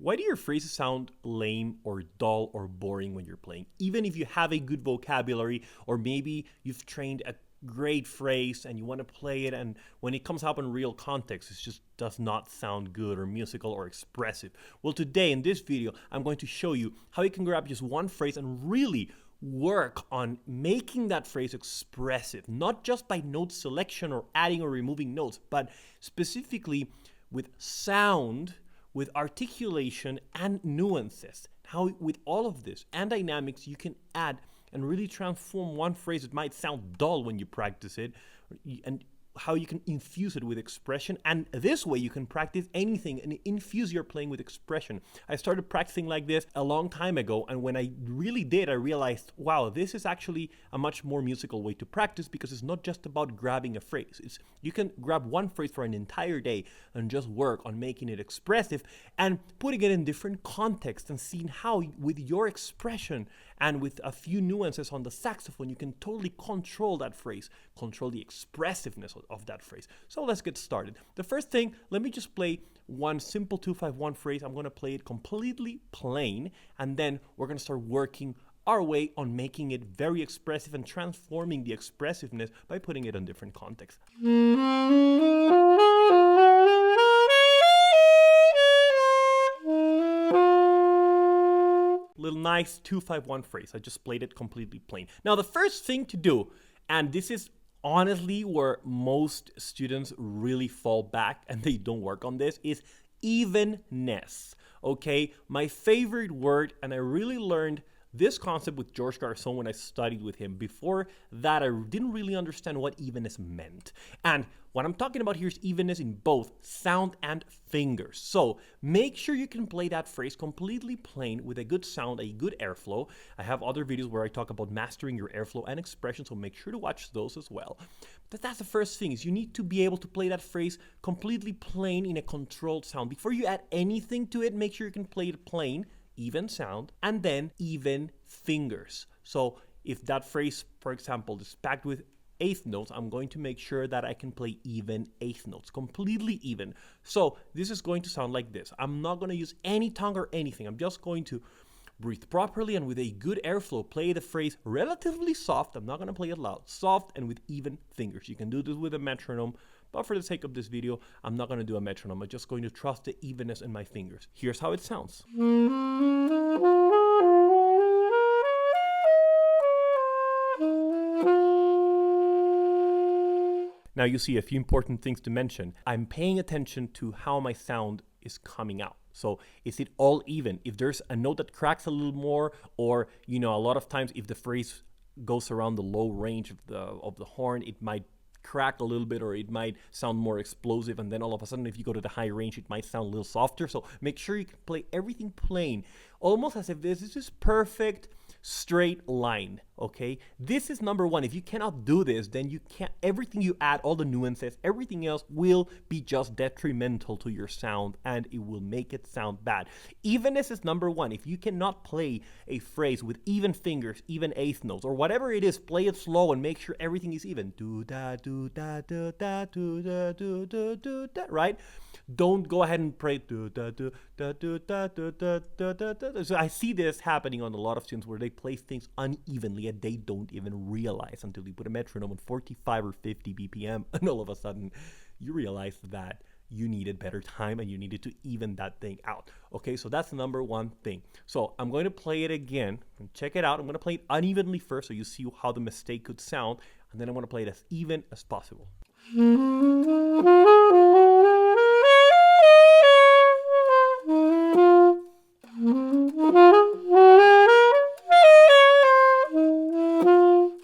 Why do your phrases sound lame or dull or boring when you're playing? Even if you have a good vocabulary, or maybe you've trained a great phrase and you want to play it, and when it comes up in real context, it just does not sound good or musical or expressive. Well, today in this video, I'm going to show you how you can grab just one phrase and really work on making that phrase expressive, not just by note selection or adding or removing notes, but specifically with sound, with articulation, and nuances. How with all of this and dynamics you can add and really transform one phrase that might sound dull when you practice it, and how you can infuse it with expression. And this way you can practice anything and infuse your playing with expression. I started practicing like this a long time ago, and when I really did, I realized, wow, this is actually a much more musical way to practice, because it's not just about grabbing a phrase. You can grab one phrase for an entire day and just work on making it expressive and putting it in different contexts and seeing how with your expression and with a few nuances on the saxophone, you can totally control that phrase, control the expressiveness of that phrase. So let's get started. The first thing, let me just play one simple 2-5-1 phrase. I'm going to play it completely plain, and then we're going to start working our way on making it very expressive and transforming the expressiveness by putting it in different contexts. Little nice 2-5-1 phrase. I just played it completely plain. Now the first thing to do, and this is honestly where most students really fall back and they don't work on this, is evenness. Okay, my favorite word, and I really learned this concept with George Garçon when I studied with him. Before that, I didn't really understand what evenness meant. And what I'm talking about here is evenness in both sound and fingers. So make sure you can play that phrase completely plain with a good sound, a good airflow. I have other videos where I talk about mastering your airflow and expression, so make sure to watch those as well. But that's the first thing, is you need to be able to play that phrase completely plain in a controlled sound. Before you add anything to it, make sure you can play it plain, even sound, and then even fingers. So if that phrase, for example, is packed with eighth notes, I'm going to make sure that I can play even eighth notes, completely even. So this is going to sound like this. I'm not going to use any tongue or anything. I'm just going to breathe properly and with a good airflow, play the phrase relatively soft. I'm not going to play it loud, soft and with even fingers. You can do this with a metronome, but for the sake of this video, I'm not going to do a metronome. I'm just going to trust the evenness in my fingers. Here's how it sounds. Now you see a few important things to mention. I'm paying attention to how my sound is coming out. So is it all even? If there's a note that cracks a little more, or a lot of times if the phrase goes around the low range of the horn, it might crack a little bit, or it might sound more explosive, and then all of a sudden if you go to the high range it might sound a little softer. So make sure you can play everything plain, almost as if this is just perfect straight line. Okay, this is number one. If you cannot do this, then you can't, everything you add, all the nuances, everything else will be just detrimental to your sound, and it will make it sound bad. Evenness is number one. If you cannot play a phrase with even fingers, even eighth notes, or whatever it is, play it slow and make sure everything is even. Do da do da do da do da do do do da, right? Don't go ahead and play do da do da do da do da da da. So I see this happening on a lot of students where they play things unevenly and they don't even realize until you put a metronome on 45 or 50 BPM, and all of a sudden you realize that you needed better time and you needed to even that thing out. Okay, so that's the number one thing. So I'm going to play it again and check it out. I'm going to play it unevenly first so you see how the mistake could sound, and then I want to play it as even as possible.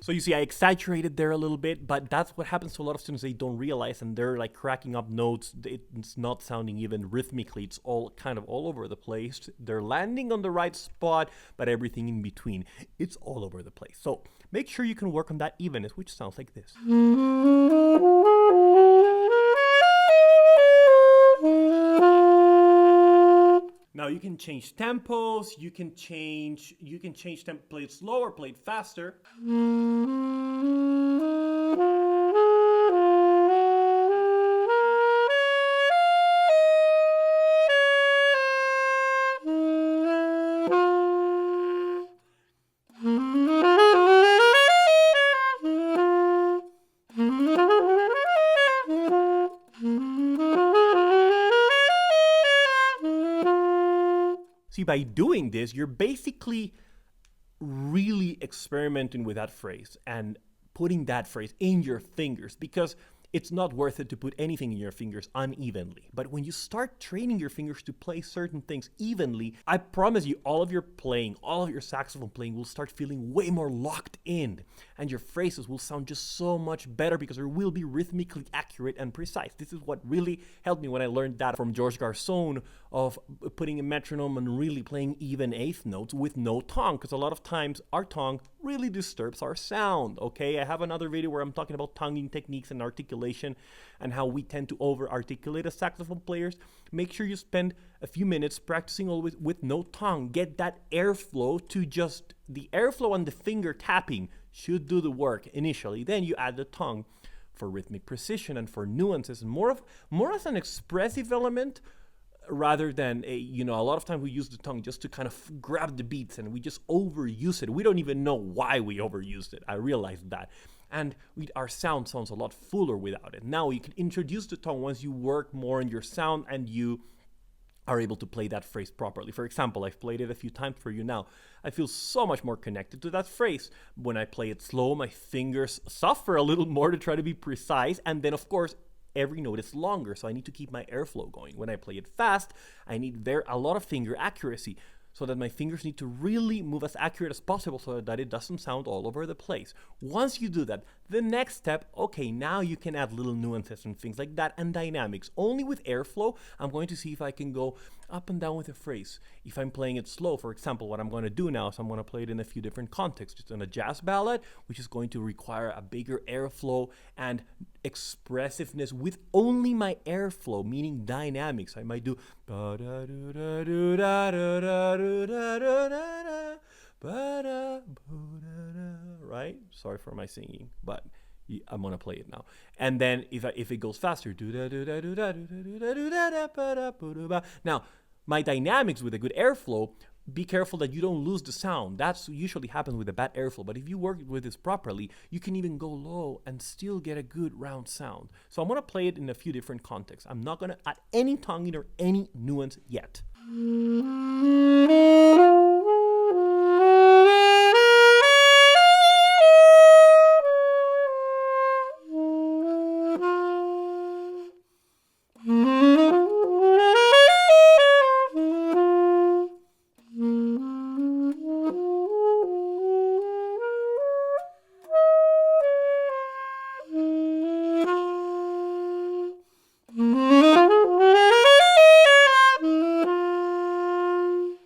So you see, I exaggerated there a little bit, but that's what happens to a lot of students. They don't realize, and they're like cracking up notes. It's not sounding even rhythmically. It's all kind of all over the place. They're landing on the right spot, but everything in between, it's all over the place. So make sure you can work on that evenness, which sounds like this. Now you can change tempos, you can change tempo, play it slower, play it faster. See, by doing this, you're basically really experimenting with that phrase and putting that phrase in your fingers, because it's not worth it to put anything in your fingers unevenly. But when you start training your fingers to play certain things evenly, I promise you, all of your playing, all of your saxophone playing will start feeling way more locked in. And your phrases will sound just so much better because they will be rhythmically accurate and precise. This is what really helped me when I learned that from George Garçon, of putting a metronome and really playing even eighth notes with no tongue. Because a lot of times our tongue really disturbs our sound, okay? I have another video where I'm talking about tonguing techniques and articulation and how we tend to over-articulate as saxophone players. Make sure you spend a few minutes practicing always with no tongue. Get that airflow to just, the airflow and the finger tapping should do the work initially. Then you add the tongue for rhythmic precision and for nuances, and more as an expressive element rather than a lot of times we use the tongue just to kind of grab the beats, and we just overuse it. We don't even know why we overused it. I realized that. And our sound sounds a lot fuller without it. Now you can introduce the tongue once you work more on your sound and you are able to play that phrase properly. For example, I've played it a few times for you now. I feel so much more connected to that phrase. When I play it slow, my fingers suffer a little more to try to be precise, and then of course every note is longer, so I need to keep my airflow going. When I play it fast, I need a lot of finger accuracy, so that my fingers need to really move as accurate as possible so that it doesn't sound all over the place. Once you do that, the next step, okay, now you can add little nuances and things like that, and dynamics. Only with airflow, I'm going to see if I can go up and down with a phrase. If I'm playing it slow, for example, what I'm going to do now is I'm going to play it in a few different contexts. It's in a jazz ballad, which is going to require a bigger airflow and expressiveness with only my airflow, meaning dynamics. I might do right? Sorry for my singing, but I'm gonna play it now. And then if it goes faster, now my dynamics with a good airflow, be careful that you don't lose the sound. That's usually happens with a bad airflow, but if you work with this properly, you can even go low and still get a good round sound. So I'm gonna play it in a few different contexts. I'm not gonna add any tonguing or any nuance yet.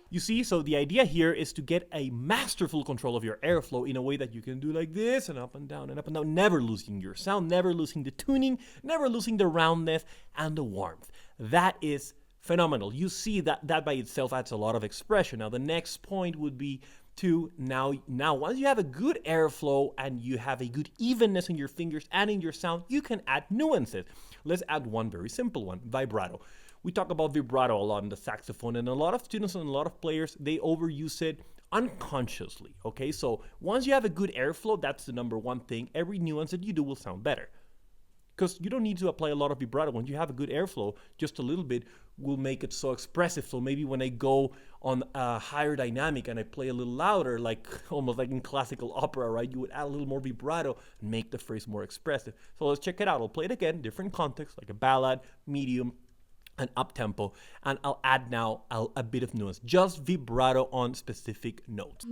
You see, so the idea here is to get a masterful control of your airflow in a way that you can do like this, and up and down, never losing your sound, never losing the tuning, never losing the roundness and the warmth. That is phenomenal. You see that by itself adds a lot of expression. Now the next point would be to now once you have a good airflow and you have a good evenness in your fingers and in your sound, you can add nuances. Let's add one very simple one, vibrato. We talk about vibrato a lot in the saxophone, and a lot of students and a lot of players, they overuse it unconsciously, okay? So once you have a good airflow, that's the number one thing. Every nuance that you do will sound better. Because you don't need to apply a lot of vibrato. When you have a good airflow, just a little bit will make it so expressive. So maybe when I go on a higher dynamic and I play a little louder, like almost like in classical opera, right? You would add a little more vibrato and make the phrase more expressive. So let's check it out. I'll play it again, different context, like a ballad, medium, and up tempo, and I'll add now a bit of nuance, just vibrato on specific notes.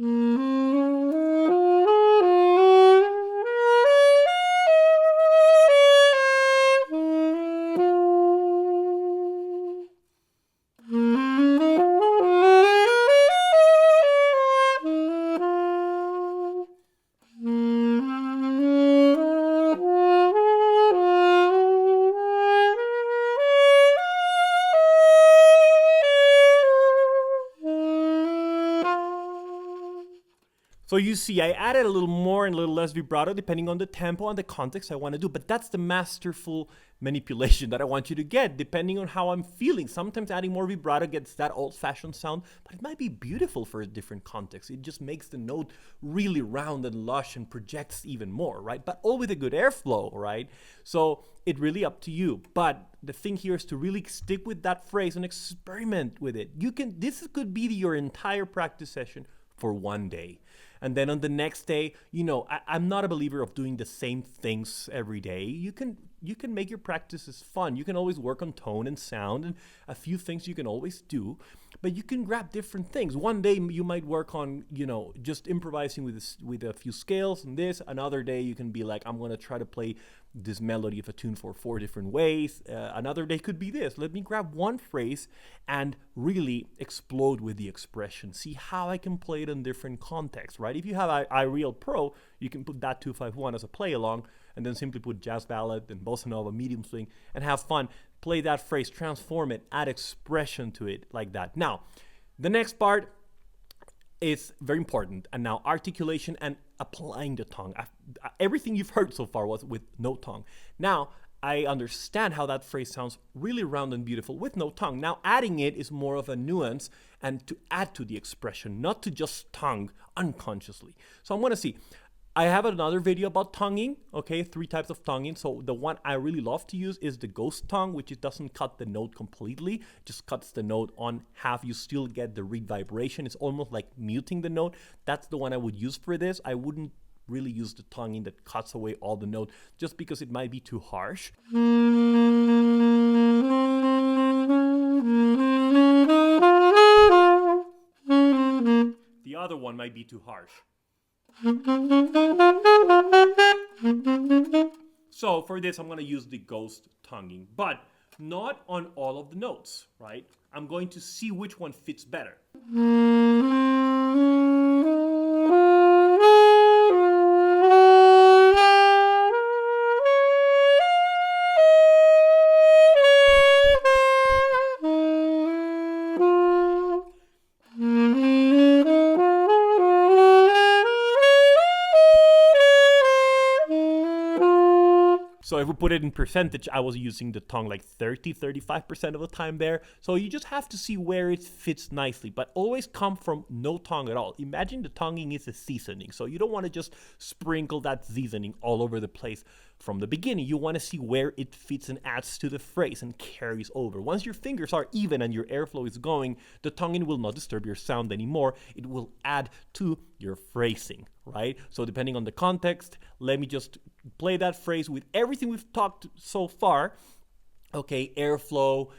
So you see, I added a little more and a little less vibrato depending on the tempo and the context I want to do. But that's the masterful manipulation that I want you to get depending on how I'm feeling. Sometimes adding more vibrato gets that old-fashioned sound, but it might be beautiful for a different context. It just makes the note really round and lush and projects even more, right? But all with a good airflow, right? So it's really up to you. But the thing here is to really stick with that phrase and experiment with it. This could be your entire practice session for one day. And then on the next day, I'm not a believer of doing the same things every day. You can make your practices fun. You can always work on tone and sound, and a few things you can always do, but you can grab different things. One day you might work on, just improvising with a few scales and this. Another day you can be like, I'm going to try to play this melody of a tune for 4 different ways. Another day could be this. Let me grab one phrase and really explode with the expression. See how I can play it in different contexts, right? If you have iReal Pro, you can put that 251 as a play along, and then simply put jazz ballad and bossa nova, medium swing, and have fun. Play that phrase, transform it, add expression to it like that. Now, the next part is very important, and now articulation and applying the tongue. Everything you've heard so far was with no tongue. Now, I understand how that phrase sounds really round and beautiful with no tongue. Now, adding it is more of a nuance and to add to the expression, not to just tongue unconsciously. So I'm going to see. I have another video about tonguing, okay, 3 types of tonguing. So the one I really love to use is the ghost tongue, which it doesn't cut the note completely, just cuts the note on half. You still get the reed vibration. It's almost like muting the note. That's the one I would use for this. I wouldn't really use the tonguing that cuts away all the note just because it might be too harsh. The other one might be too harsh. So for this, I'm going to use the ghost tonguing, but not on all of the notes, right? I'm going to see which one fits better. So if we put it in percentage, I was using the tongue like 35% of the time there. So you just have to see where it fits nicely, but always come from no tongue at all. Imagine the tonguing is a seasoning. So you don't want to just sprinkle that seasoning all over the place from the beginning. You want to see where it fits and adds to the phrase and carries over. Once your fingers are even and your airflow is going, the tonguing will not disturb your sound anymore. It will add to your phrasing, right? So depending on the context, let me just play that phrase with everything we've talked so far. Okay, airflow,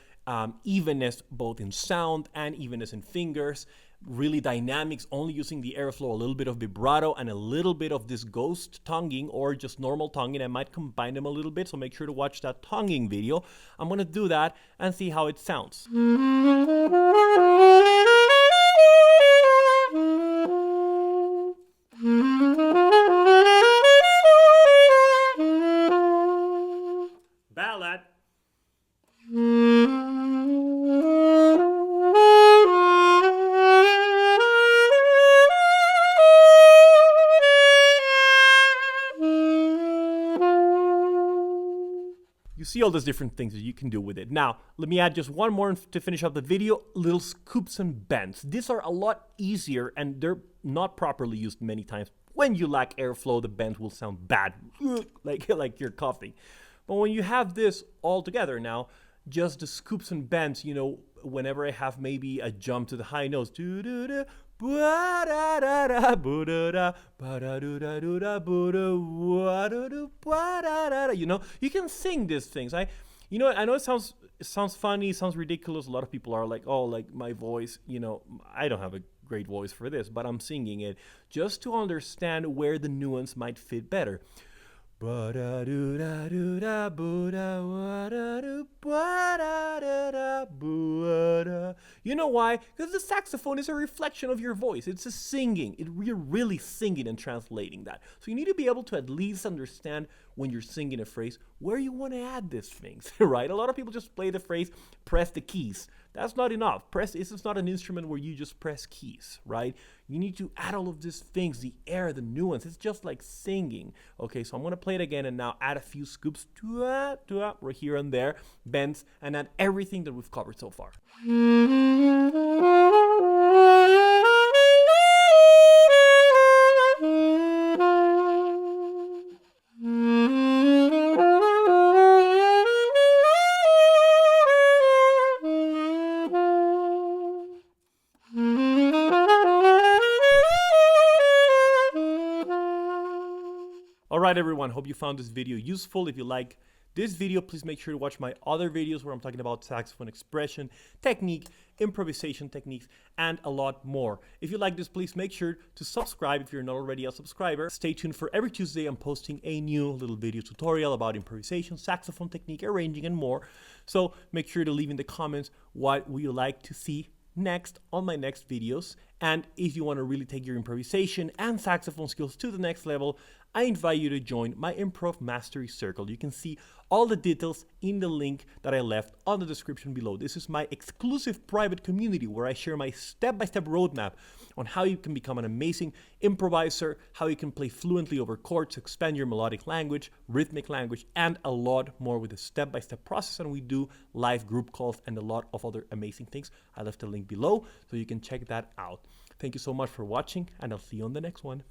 evenness both in sound and evenness in fingers, really dynamics, only using the airflow, a little bit of vibrato and a little bit of this ghost tonguing or just normal tonguing. I might combine them a little bit, so make sure to watch that tonguing video. I'm going to do that and see how it sounds. Ballad. You see all those different things that you can do with it. Now, let me add just one more to finish up the video, little scoops and bends. These are a lot easier and they're not properly used many times. When you lack airflow, the bends will sound bad, like you're coughing. But when you have this all together now, just the scoops and bends, whenever I have maybe a jump to the high notes, you can sing these things. I know it sounds funny, it sounds ridiculous. A lot of people are like, oh, like my voice, I don't have a great voice for this, but I'm singing it just to understand where the nuance might fit better. You know why? Because the saxophone is a reflection of your voice. It's a singing. You're really singing and translating that. So you need to be able to at least understand when you're singing a phrase where you want to add these things, right? A lot of people just play the phrase, press the keys. That's not enough. This is not an instrument where you just press keys, right? You need to add all of these things, the air, the nuance. It's just like singing. Okay, so I'm going to play it again and now add a few scoops, right here and there, bends, and add everything that we've covered so far. Alright everyone, hope you found this video useful. If you like this video, please make sure to watch my other videos where I'm talking about saxophone expression, technique, improvisation techniques, and a lot more. If you like this, please make sure to subscribe if you're not already a subscriber. Stay tuned for every Tuesday. I'm posting a new little video tutorial about improvisation, saxophone technique, arranging, and more. So make sure to leave in the comments what would you like to see next on my next videos. And if you want to really take your improvisation and saxophone skills to the next level, I invite you to join my Improv Mastery Circle. You can see all the details in the link that I left on the description below. This is my exclusive private community where I share my step-by-step roadmap on how you can become an amazing improviser, how you can play fluently over chords, expand your melodic language, rhythmic language, and a lot more with a step-by-step process. And we do live group calls and a lot of other amazing things. I left a link below so you can check that out. Thank you so much for watching, and I'll see you on the next one.